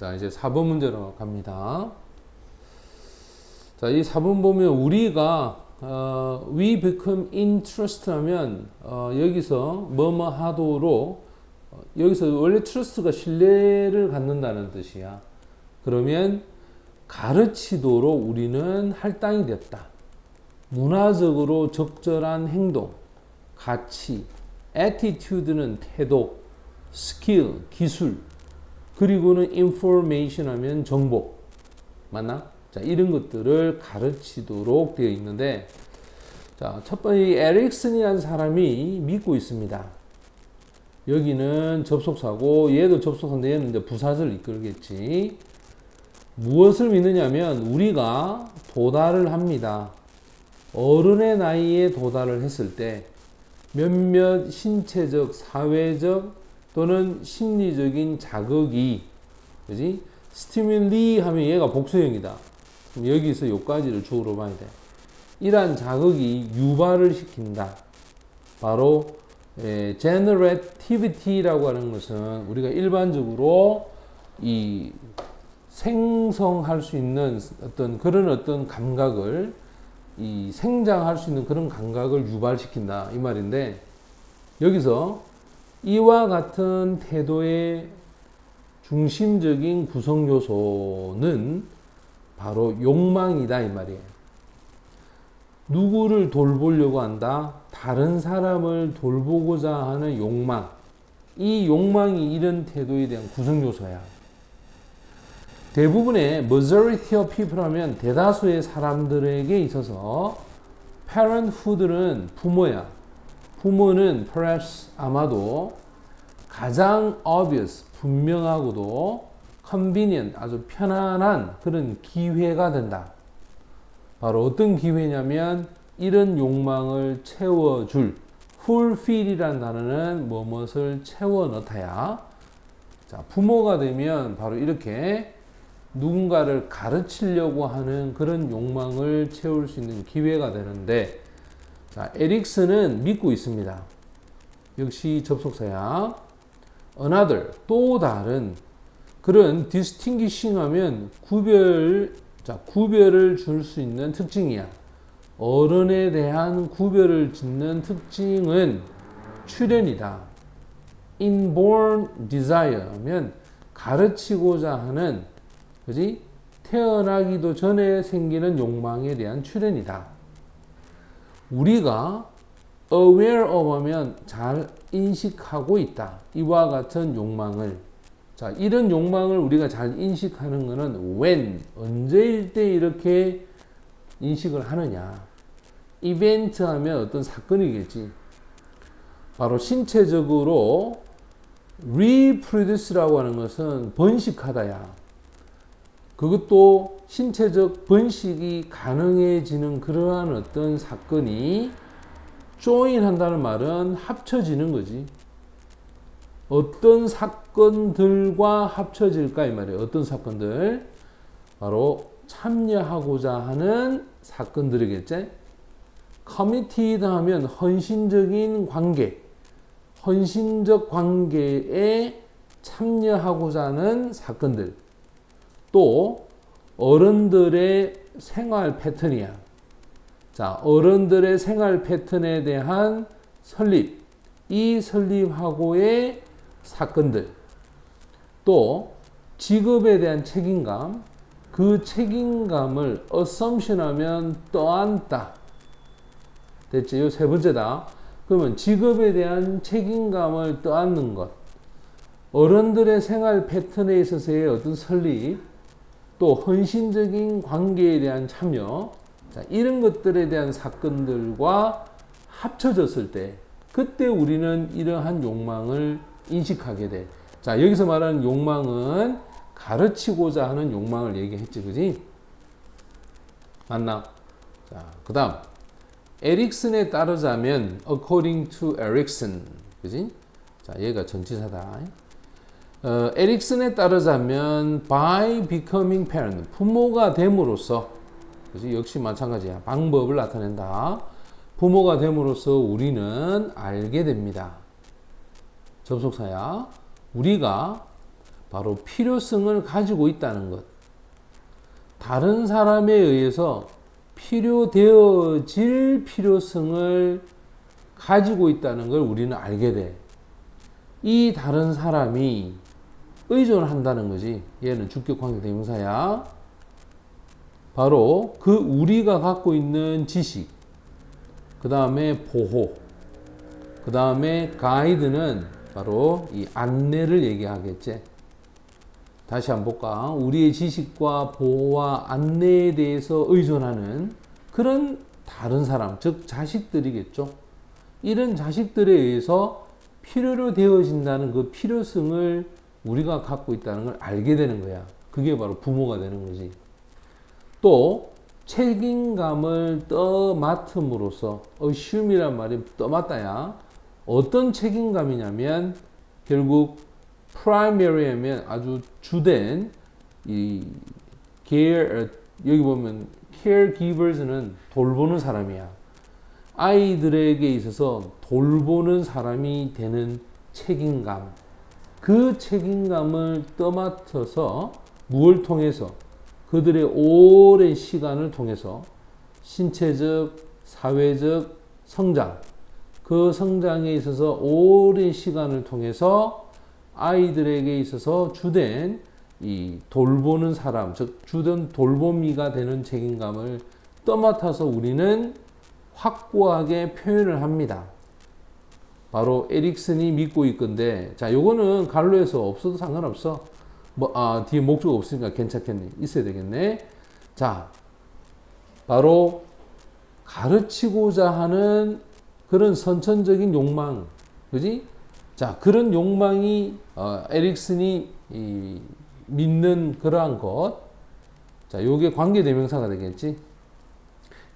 자, 이제 4번 문제로 갑니다. 자, 이 4번 보면 우리가 we become interested 하면 여기서 뭐뭐 하도록 여기서 원래 trust가 신뢰를 갖는다는 뜻이야. 그러면 가르치도록 우리는 할당이 됐다. 문화적으로 적절한 행동, 가치, attitude는 태도, skill, 기술, 그리고는 information 하면 정보. 맞나? 자, 이런 것들을 가르치도록 되어 있는데, 자, 첫 번째 에릭슨이라는 사람이 믿고 있습니다. 여기는 접속사고, 얘도 접속사인데 얘는 이제 부사절 이끌겠지. 무엇을 믿느냐면 우리가 도달을 합니다. 어른의 나이에 도달을 했을 때 몇몇 신체적, 사회적 또는 심리적인 자극이, 그지? 스티뮬리 하면 얘가 복수형이다. 그럼 여기서 요까지를 주어로 봐야 돼. 이러한 자극이 유발을 시킨다. 바로 generativity라고 하는 것은 우리가 일반적으로 이 생성할 수 있는 어떤 감각을 이 생장할 수 있는 그런 감각을 유발시킨다 이 말인데, 여기서 이와 같은 태도의 중심적인 구성 요소는 바로 욕망이다 이 말이에요. 누구를 돌보려고 한다? 다른 사람을 돌보고자 하는 욕망. 이 욕망이 이런 태도에 대한 구성 요소야. 대부분의 majority of people 하면 대다수의 사람들에게 있어서 parenthood는 부모야. 부모는 perhaps 아마도 가장 obvious, 분명하고도 convenient, 아주 편안한 그런 기회가 된다. 바로 어떤 기회냐면 이런 욕망을 채워줄 fulfill이라는 단어는 무엇을 채워 넣다야. 자, 부모가 되면 바로 이렇게 누군가를 가르치려고 하는 그런 욕망을 채울 수 있는 기회가 되는데, 자, 에릭슨은 믿고 있습니다. 역시 접속사야. another, 또 다른 그런 distinguishing 하면 구별을 줄 수 있는 특징이야. 어른에 대한 구별을 짓는 특징은 출현이다. inborn desire 하면 가르치고자 하는, 그지? 태어나기도 전에 생기는 욕망에 대한 출현이다. 우리가 aware of 하면 잘 인식하고 있다. 이와 같은 욕망을. 자, 이런 욕망을 우리가 잘 인식하는 것은 when, 언제일 때 이렇게 인식을 하느냐. 이벤트 하면 어떤 사건이겠지. 바로 신체적으로 reproduce라고 하는 것은 번식하다야. 그것도 신체적 번식이 가능해지는 그러한 어떤 사건이 join 한다는 말은 합쳐지는 거지. 어떤 사건들과 합쳐질까 이 말이에요. 어떤 사건들? 바로 참여하고자 하는 사건들이겠지. committed 하면 헌신적인 관계, 헌신적 관계에 참여하고자 하는 사건들. 또 어른들의 생활 패턴이야. 자, 어른들의 생활 패턴에 대한 설립, 이 설립하고의 사건들. 또 직업에 대한 책임감, 그 책임감을 assumption 하면 떠안다. 됐지? 이 세 번째다. 그러면 직업에 대한 책임감을 떠안는 것, 어른들의 생활 패턴에 있어서의 어떤 설립, 또 헌신적인 관계에 대한 참여, 자, 이런 것들에 대한 사건들과 합쳐졌을 때 그때 우리는 이러한 욕망을 인식하게 돼. 자, 여기서 말하는 욕망은 가르치고자 하는 욕망을 얘기했지, 그지? 맞나? 자, 그 다음 에릭슨에 따르자면 according to Erikson, 그지? 자, 얘가 전치사다. 에릭슨에 따르자면 by becoming parent, 부모가 됨으로써, 그지? 역시 마찬가지야. 방법을 나타낸다. 부모가 됨으로써 우리는 알게 됩니다. 접속사야. 우리가 바로 필요성을 가지고 있다는 것. 다른 사람에 의해서 필요되어질 필요성을 가지고 있다는 걸 우리는 알게 돼. 이 다른 사람이 의존한다는 거지. 얘는 주격 관계 대명사야. 바로 그 우리가 갖고 있는 지식, 그 다음에 보호, 그 다음에 가이드는 바로 이 안내를 얘기하겠지. 다시 한번 볼까? 우리의 지식과 보호와 안내에 대해서 의존하는 그런 다른 사람, 즉 자식들이겠죠. 이런 자식들에 의해서 필요로 되어진다는 그 필요성을 우리가 갖고 있다는 걸 알게 되는 거야. 그게 바로 부모가 되는 거지. 또 책임감을 떠맡음으로써 assume이란 말이 떠맡다야. 어떤 책임감이냐면 결국 primary 하면 아주 주된 이 care, 여기 보면 caregivers는 돌보는 사람이야. 아이들에게 있어서 돌보는 사람이 되는 책임감. 그 책임감을 떠맡아서 무엇을 통해서 그들의 오랜 시간을 통해서 신체적, 사회적 성장, 그 성장에 있어서 오랜 시간을 통해서 아이들에게 있어서 주된 이 돌보는 사람, 즉 주된 돌보미가 되는 책임감을 떠맡아서 우리는 확고하게 표현을 합니다. 바로 에릭슨이 믿고 있건데, 자, 요거는 갈로에서 없어도 상관없어. 뒤에 목적 없으니까 괜찮겠네. 있어야 되겠네. 자, 바로 가르치고자 하는 그런 선천적인 욕망, 그지? 자, 그런 욕망이 에릭슨이 믿는 그러한 것. 자, 요게 관계대명사가 되겠지.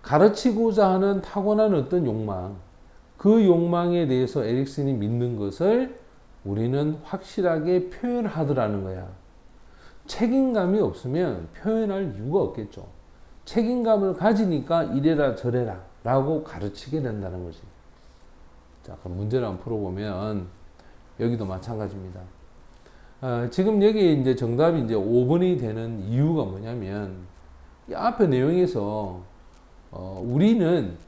가르치고자 하는 타고난 어떤 욕망, 그 욕망에 대해서 에릭슨이 믿는 것을 우리는 확실하게 표현하더라는 거야. 책임감이 없으면 표현할 이유가 없겠죠. 책임감을 가지니까 이래라 저래라 라고 가르치게 된다는 거지. 자, 그럼 문제를 한번 풀어보면 여기도 마찬가지입니다. 지금 여기 이제 정답이 이제 5번이 되는 이유가 뭐냐면 이 앞에 내용에서 우리는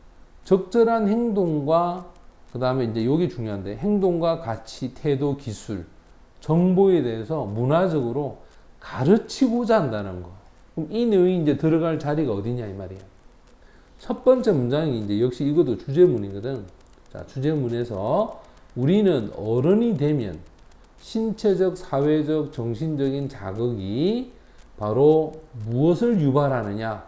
적절한 행동과 그 다음에 이제 이게 중요한데 행동과 가치, 태도, 기술, 정보에 대해서 문화적으로 가르치고자 한다는 거. 그럼 이 내용이 이제 들어갈 자리가 어디냐 이 말이야. 첫 번째 문장이 이제 역시 이것도 주제문이거든. 자, 주제문에서 우리는 어른이 되면 신체적, 사회적, 정신적인 자극이 바로 무엇을 유발하느냐?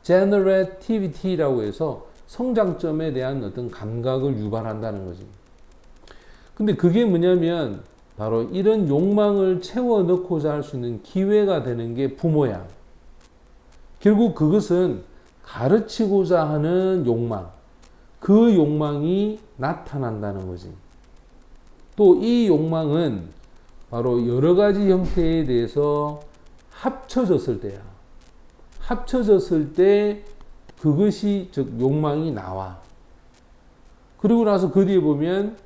generativity라고 해서 성장점에 대한 어떤 감각을 유발한다는 거지. 근데 그게 뭐냐면 바로 이런 욕망을 채워 넣고자 할 수 있는 기회가 되는 게 부모야. 결국 그것은 가르치고자 하는 욕망, 그 욕망이 나타난다는 거지. 또 이 욕망은 바로 여러 가지 형태에 대해서 합쳐졌을 때야. 합쳐졌을 때 그것이 즉 욕망이 나와. 그리고 나서 그 뒤에 보면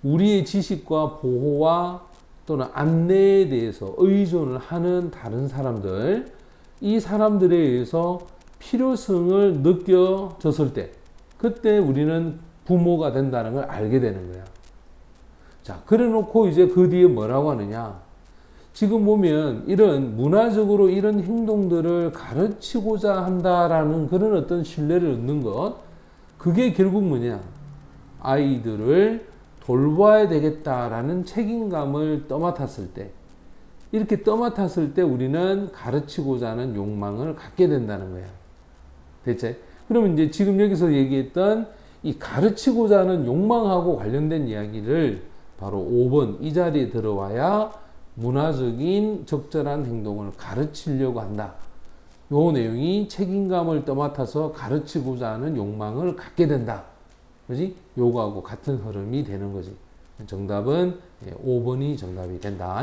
우리의 지식과 보호와 또는 안내에 대해서 의존을 하는 다른 사람들, 이 사람들에 의해서 필요성을 느껴졌을 때 그때 우리는 부모가 된다는 걸 알게 되는 거야. 자, 그래 놓고 이제 그 뒤에 뭐라고 하느냐. 지금 보면 이런 문화적으로 이런 행동들을 가르치고자 한다라는 그런 어떤 신뢰를 얻는 것, 그게 결국 뭐냐. 아이들을 돌봐야 되겠다라는 책임감을 떠맡았을 때, 이렇게 떠맡았을 때 우리는 가르치고자 하는 욕망을 갖게 된다는 거야. 대체? 그러면 이제 지금 여기서 얘기했던 이 가르치고자 하는 욕망하고 관련된 이야기를 바로 5번 이 자리에 들어와야 문화적인 적절한 행동을 가르치려고 한다. 요 내용이 책임감을 떠맡아서 가르치고자 하는 욕망을 갖게 된다. 그지? 요거하고 같은 흐름이 되는 거지. 정답은 5번이 정답이 된다.